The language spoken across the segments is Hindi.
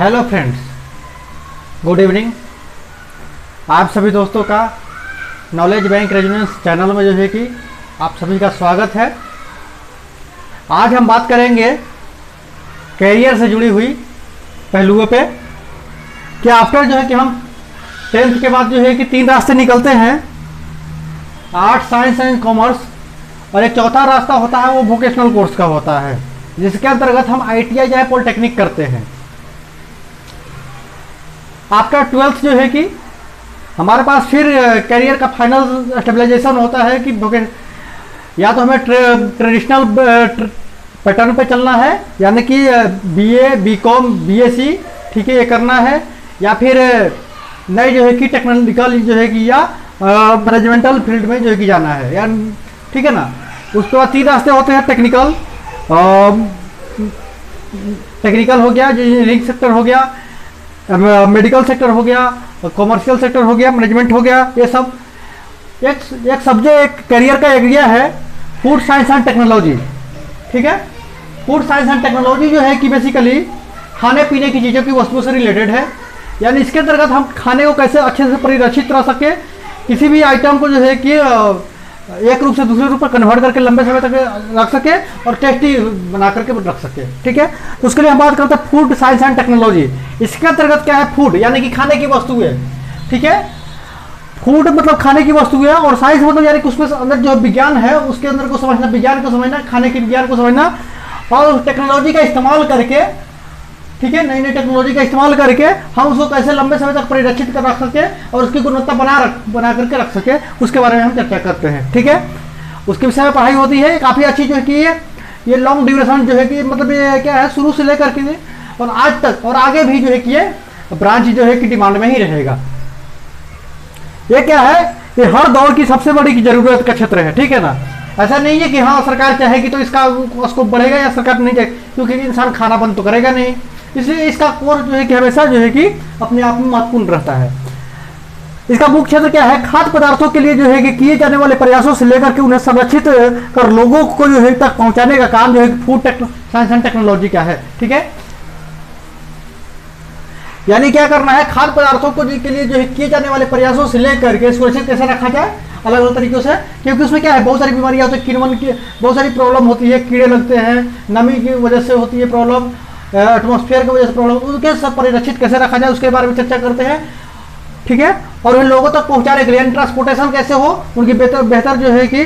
Hello friends, good evening. आप सभी दोस्तों का नॉलेज बैंक रेजोनेंस चैनल में जो है कि आप सभी का स्वागत है। आज हम बात करेंगे कैरियर से जुड़ी हुई पहलुओं पे कि आफ्टर जो है कि हम 10th के बाद जो है कि 3 रास्ते निकलते हैं, आर्ट, साइंस एंड कॉमर्स, और एक चौथा रास्ता होता है वो वोकेशनल कोर्स का होता है, जिसके अंतर्गत हम ITI या पॉलिटेक्निक करते हैं। आफ्टर 12th जो है कि हमारे पास फिर करियर का फाइनल स्टेबलाइजेशन होता है कि या तो हमें ट्रेडिशनल पैटर्न पे चलना है, यानी कि BA, BCom, BSc, ठीक है, ये करना है, या फिर नए जो है कि टेक्निकल जो है कि या मैनेजमेंटल फील्ड में जो है कि जाना है, या ठीक है ना। उसके बाद 3 रास्ते होते हैं, टेक्निकल हो गया, इंजीनियरिंग सेक्टर हो गया, मेडिकल सेक्टर हो गया, कॉमर्शियल सेक्टर हो गया, मैनेजमेंट हो गया। ये सब एक सब्जेक्ट करियर का एरिया है फूड साइंस एंड टेक्नोलॉजी, ठीक है। फूड साइंस एंड टेक्नोलॉजी जो है कि बेसिकली खाने पीने की चीज़ों की वस्तुओं से रिलेटेड है, यानी इसके अंतर्गत हम खाने को कैसे अच्छे से परिरक्षित रख सके, किसी भी आइटम को जो है कि एक रूप से दूसरे रूप पर कन्वर्ट करके लंबे समय तक रख सके और टेस्टी बना करके रख सके, ठीक है। तो उसके लिए हम बात करते हैं फूड साइंस एंड टेक्नोलॉजी। इसके अंतर्गत क्या है, फूड यानी कि खाने की वस्तुएं, ठीक है। फूड मतलब खाने की वस्तुएं, और साइंस मतलब यानी कि उसमें अंदर जो विज्ञान है उसके अंदर को समझना, विज्ञान को समझना, खाने के विज्ञान को समझना, और टेक्नोलॉजी का इस्तेमाल करके, ठीक है, नई नई टेक्नोलॉजी का इस्तेमाल करके हम उसको कैसे लंबे समय तक परिरक्षित कर रख सके और उसकी गुणवत्ता बना करके रख सके, उसके बारे में हम चर्चा करते हैं, ठीक है। उसके विषय में पढ़ाई होती है काफ़ी अच्छी, जो है कि ये लॉन्ग ड्यूरेशन जो है कि मतलब ये क्या है, शुरू से लेकर के और आज तक और आगे भी जो है कि ये ब्रांच जो है कि डिमांड में ही रहेगा। ये क्या है, ये हर दौर की सबसे बड़ी जरूरत का क्षेत्र है, ठीक है ना। ऐसा नहीं है कि हाँ सरकार चाहेगी तो इसका स्कोप बढ़ेगा या सरकार नहीं चाहेगी, क्योंकि इंसान खाना बंद तो करेगा नहीं, इसलिए इसका कोर्स जो है कि हमेशा जो है कि अपने आप में महत्वपूर्ण रहता है। इसका मुख्य क्षेत्र क्या है, खाद्य पदार्थों के लिए जो है कि किए जाने वाले प्रयासों से लेकर के उन्हें संरक्षित कर लोगों को जो है तक पहुंचाने का काम जो है फूड साइंस एंड टेक्नोलॉजी का है, ठीक है। यानी क्या करना है, खाद्य पदार्थों को के लिए जो है किए जाने वाले प्रयासों से लेकर के सुरक्षित कैसे रखा जाए अलग अलग तरीकों से, क्योंकि उसमें क्या है, बहुत सारी बीमारियां होती है, किण्वन की बहुत सारी प्रॉब्लम होती है, कीड़े लगते हैं, नमी की वजह से होती है प्रॉब्लम, एटमॉस्फेयर की वजह से प्रॉब्लम, उनके सब परिरक्षित कैसे रखा जाए उसके बारे में चर्चा करते हैं, ठीक है। और उन लोगों तक पहुंचाने के लिए ट्रांसपोर्टेशन कैसे हो, उनकी बेहतर जो है कि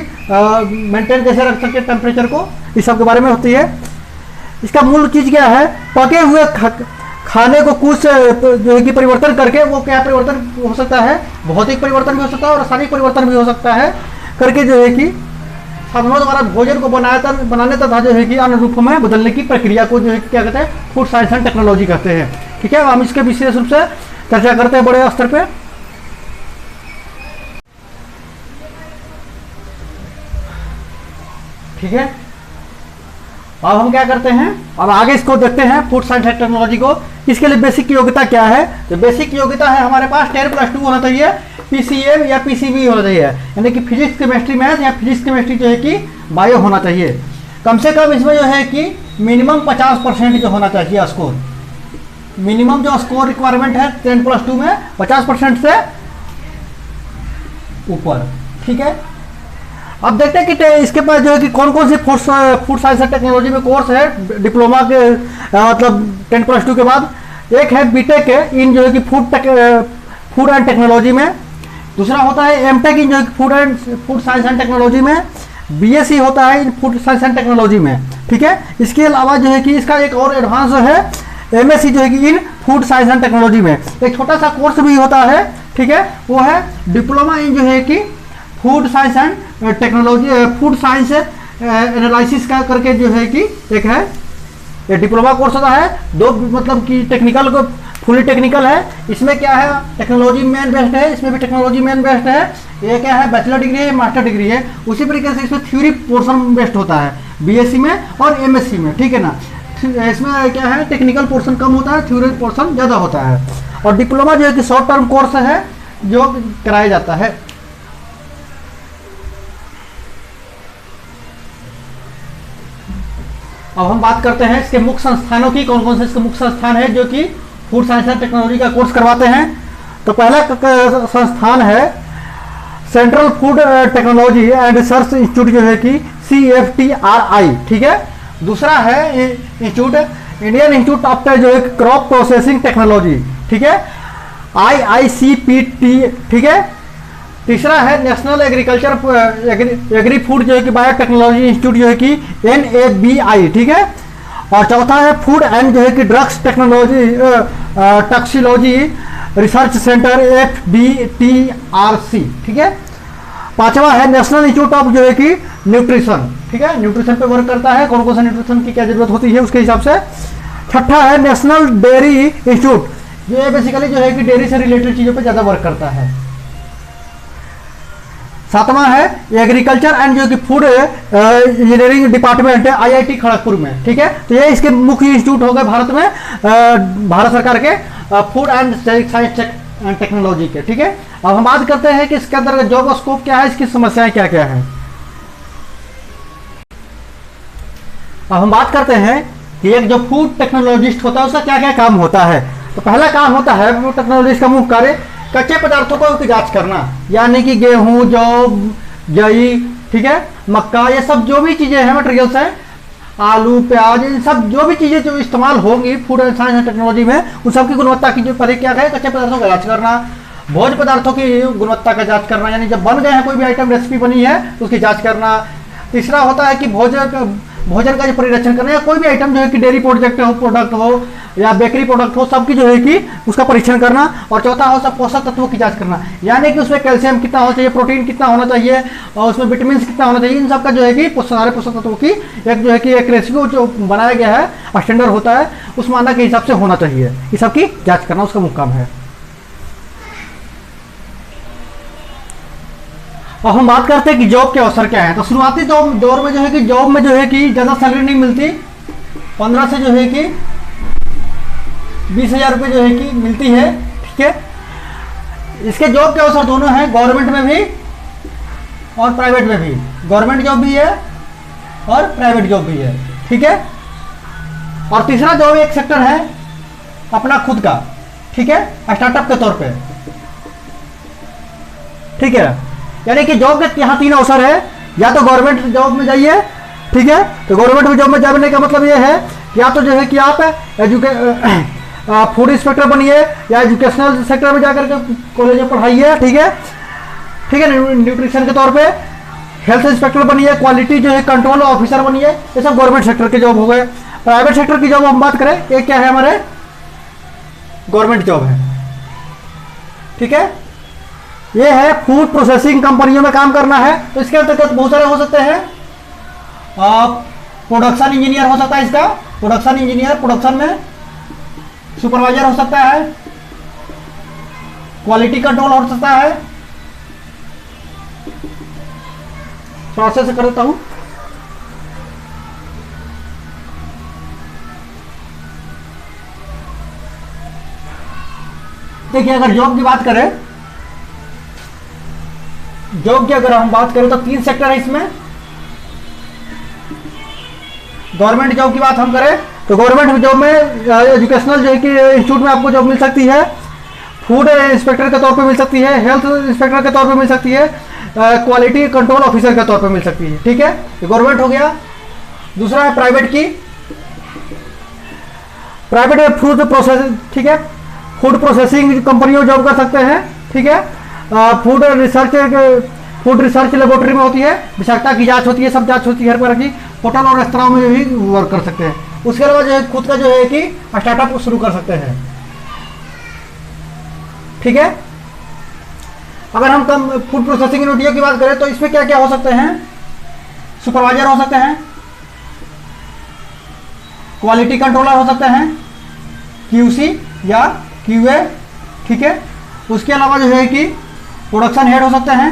मेंटेन कैसे रख सके टेम्परेचर को, इस सब के बारे में होती है। इसका मूल चीज़ क्या है, पके हुए खाने को कुछ जो है कि परिवर्तन करके, वो क्या परिवर्तन हो सकता है, भौतिक परिवर्तन भी हो सकता है और रासायनिक परिवर्तन भी हो सकता है, करके जो है कि साधनों द्वारा भोजन को बनाने तथा जो है कि अन्य रूपों में बदलने की प्रक्रिया को जो है क्या कहते हैं, फूड साइंस एंड टेक्नोलॉजी कहते हैं, ठीक है। हम इसके विशेष रूप से चर्चा करते हैं बड़े स्तर पे, ठीक है। अब हम क्या करते हैं, अब आगे इसको देखते हैं फूड साइंस एंड टेक्नोलॉजी को। इसके लिए बेसिक योग्यता क्या है, तो बेसिक योग्यता है हमारे पास 10+2 होना चाहिए, PCM या PCB होना चाहिए, यानी कि फिजिक्स केमिस्ट्री मैथ या फिजिक्स केमिस्ट्री जो है कि बायो होना चाहिए। कम से कम इसमें जो है कि मिनिमम 50% जो होना चाहिए स्कोर, मिनिमम जो स्कोर रिक्वायरमेंट है 10+2 में 50% से ऊपर, ठीक है। अब देखते हैं कि इसके पास जो है कि कौन कौन से फूड साइंस एंड टेक्नोलॉजी में कोर्स है डिप्लोमा के मतलब 10+2 के बाद। एक है बीटेक इन जो है कि फूड एंड टेक्नोलॉजी में, दूसरा होता है एमटेक इन जो है फूड साइंस एंड टेक्नोलॉजी में, BSc होता है इन फूड साइंस एंड टेक्नोलॉजी में, ठीक है। इसके अलावा जो है कि इसका एक और एडवांस जो है MSc जो है कि इन फूड साइंस एंड टेक्नोलॉजी में एक छोटा सा कोर्स भी होता है, ठीक है। वो है डिप्लोमा इन जो है कि food science and technology, food science analysis का करके जो है कि एक है, ये डिप्लोमा कोर्स होता है। दो मतलब कि टेक्निकल को फुली टेक्निकल है, इसमें क्या है टेक्नोलॉजी मेन बेस्ड है, इसमें भी टेक्नोलॉजी मेन बेस्ड है। ये क्या है, बैचलर डिग्री है, मास्टर डिग्री है। उसी तरीके से इसमें थ्योरी पोर्शन बेस्ड होता है BSc में और MSc में, ठीक है ना। इसमें क्या है, टेक्निकल पोर्शन कम होता है, थ्योरी पोर्शन ज़्यादा होता है। और डिप्लोमा जो है कि शॉर्ट टर्म कोर्स है जो कराया जाता है। अब हम बात करते हैं इसके मुख्य संस्थानों की, कौन कौन से इसके मुख्य संस्थान है जो कि फूड साइंस एंड टेक्नोलॉजी का कोर्स करवाते हैं। तो पहला संस्थान है central food technology and research institute जो है कि CFTRI, ठीक है। दूसरा है इंस्टीट्यूट इंडियन इंस्टीट्यूट ऑफ जो है क्रॉप प्रोसेसिंग टेक्नोलॉजी, ठीक है, IICPT, ठीक है। तीसरा है नेशनल एग्रीकल्चर एग्री फूड जो है कि बायोटेक्नोलॉजी इंस्टीट्यूट जो है कि NABI, ठीक है। और चौथा है फूड एंड जो है कि drugs technology toxicology research centre FBTRC, ठीक है। पांचवा है नेशनल इंस्टीट्यूट ऑफ जो है कि न्यूट्रिशन, ठीक है, न्यूट्रिशन पे वर्क करता है, कौन कौन सा न्यूट्रिशन की क्या जरूरत होती है उसके हिसाब से। छठा है नेशनल डेयरी इंस्टीट्यूट, ये बेसिकली जो है कि डेयरी से रिलेटेड चीजों पे ज्यादा वर्क करता है। सातवां है एग्रीकल्चर एंड जो कि फूड इंजीनियरिंग डिपार्टमेंट है IIT खड़गपुर में, ठीक है। तो ये इसके मुख्य इंस्टीट्यूट हो गए भारत में, भारत सरकार के food and science and technology के, ठीक है। अब हम बात करते हैं कि इसके अंदर जॉब स्कोप क्या है, इसकी समस्याएं क्या क्या है। अब हम बात करते हैं कि एक जो फूड टेक्नोलॉजिस्ट होता है उसका क्या क्या काम होता है। तो पहला काम होता है फूड टेक्नोलॉजिस्ट का मुख्य कार्य कच्चे पदार्थों को की जांच करना, यानी कि गेहूं, जौ, जई, ठीक है, मक्का, ये सब जो भी चीजें हैं मटेरियल्स हैं, आलू, प्याज, इन सब जो भी चीजें जो इस्तेमाल होंगी फूड साइंस एंड टेक्नोलॉजी में, उन सब की गुणवत्ता की जो पहले क्या है कच्चे पदार्थों का जांच करना, भोज्य पदार्थों की गुणवत्ता का जांच करना, यानी जब बन गए हैं कोई भी आइटम रेसिपी बनी है तो उसकी जांच करना। तीसरा होता है कि भोजन का जो परिरक्षण करना, या कोई भी आइटम जो है कि डेयरी प्रोडक्ट हो या बेकरी प्रोडक्ट हो, सबकी जो है कि उसका परीक्षण करना। और चौथा हो सब पोषक तत्वों की जांच करना, यानी कि उसमें कैल्शियम कितना होना चाहिए, प्रोटीन कितना होना चाहिए और उसमें विटामिन कितना होना चाहिए, इन सब का जो है कि सारे पोषक तत्वों की एक जो है कि एक रेशियो जो बनाया गया है, स्टैंडर्ड होता है, उस मानक के हिसाब से होना चाहिए। ये सब की जाँच करना उसका मुख्य काम है। अब हम बात करते हैं कि जॉब के अवसर क्या है। तो शुरुआती दौर में जो है कि जॉब में जो है कि ज़्यादा सैलरी नहीं मिलती, 15 से जो है कि 20,000 रुपये जो है कि मिलती है, ठीक है। इसके जॉब के अवसर दोनों हैं, गवर्नमेंट में भी और प्राइवेट में भी, गवर्नमेंट जॉब भी है और प्राइवेट जॉब भी है, ठीक है। और तीसरा जॉब एक सेक्टर है अपना खुद का, ठीक है, स्टार्टअप के तौर पे, ठीक है। यानी कि जॉब के यहाँ 3 अवसर है, या तो गवर्नमेंट जॉब में जाइए, ठीक है। तो गवर्नमेंट जॉब में जाने का मतलब ये है या तो जो है कि आप फूड इंस्पेक्टर बनिए या एजुकेशनल सेक्टर में जाकर के कॉलेज में पढ़ाइए, ठीक है, ठीक है, न्यूट्रिशन के तौर पे हेल्थ इंस्पेक्टर बनिए, क्वालिटी जो है कंट्रोल ऑफिसर बनिए, ये सब गवर्नमेंट सेक्टर के जॉब हो गए। प्राइवेट सेक्टर की जॉब हम बात करें, ये क्या है हमारे गवर्नमेंट जॉब है, ठीक है। ये है फूड प्रोसेसिंग कंपनियों में काम करना है, तो इसके अंतर्गत बहुत सारे हो सकते हैं। प्रोडक्शन इंजीनियर हो सकता है, इसका प्रोडक्शन इंजीनियर, प्रोडक्शन में सुपरवाइजर हो सकता है, क्वालिटी कंट्रोल हो सकता है। प्रोसेस कर देता हूं, देखिए अगर जॉब की बात करें, जॉब की अगर हम बात करें तो 3 सेक्टर है इसमें। गवर्नमेंट जॉब की बात हम करें तो गवर्नमेंट जॉब में एजुकेशनल जो है कि इंस्टीट्यूट में आपको जॉब मिल सकती है, फूड इंस्पेक्टर के तौर पे मिल सकती है, हेल्थ इंस्पेक्टर के तौर पे मिल सकती है, क्वालिटी कंट्रोल ऑफिसर के तौर पे मिल सकती है, ठीक है। ये गवर्नमेंट हो गया। दूसरा है प्राइवेट की, प्राइवेट फूड प्रोसेस, ठीक है, फूड प्रोसेसिंग कंपनियों जॉब कर सकते हैं, ठीक है। फूड रिसर्च लेबोरेटरी में होती है, विषाक्तता की जांच होती है, सब जांच होती है हर प्रकार की। होटल और रेस्तरां में भी वर्क कर सकते हैं। उसके अलावा जो है खुद का जो है कि स्टार्टअप शुरू कर सकते हैं, ठीक है। अगर हम कम फूड प्रोसेसिंग यूनिट की बात करें तो इसमें क्या क्या हो सकते हैं, सुपरवाइजर हो सकते हैं, क्वालिटी कंट्रोलर हो सकते हैं, QC या QA, ठीक है। उसके अलावा जो है कि प्रोडक्शन हेड हो सकते हैं।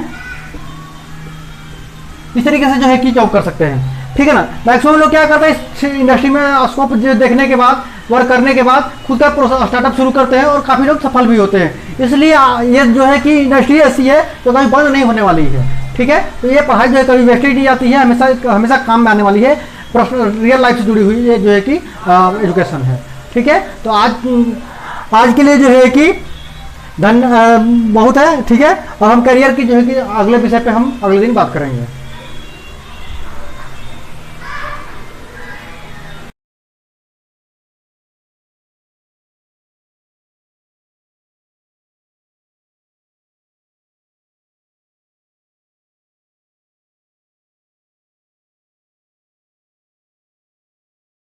इस तरीके से जो है कि जॉब कर सकते हैं, ठीक है ना। मैक्सिमम लोग क्या करते हैं इस इंडस्ट्री में स्कोप देखने के बाद, वर्क करने के बाद खुद का स्टार्टअप शुरू करते हैं और काफ़ी लोग सफल भी होते हैं। इसलिए ये जो है कि इंडस्ट्री ऐसी है जो कभी बंद नहीं होने वाली है, ठीक है। तो ये पढ़ाई जो है कभी वेस्टेज नहीं जाती है, हमेशा काम में आने वाली है, रियल लाइफ से जुड़ी हुई ये जो है कि एजुकेशन है, ठीक है। तो आज आज के लिए जो है कि बहुत है, ठीक है। और हम करियर की जो है कि अगले विषय पे हम अगले दिन बात करेंगे।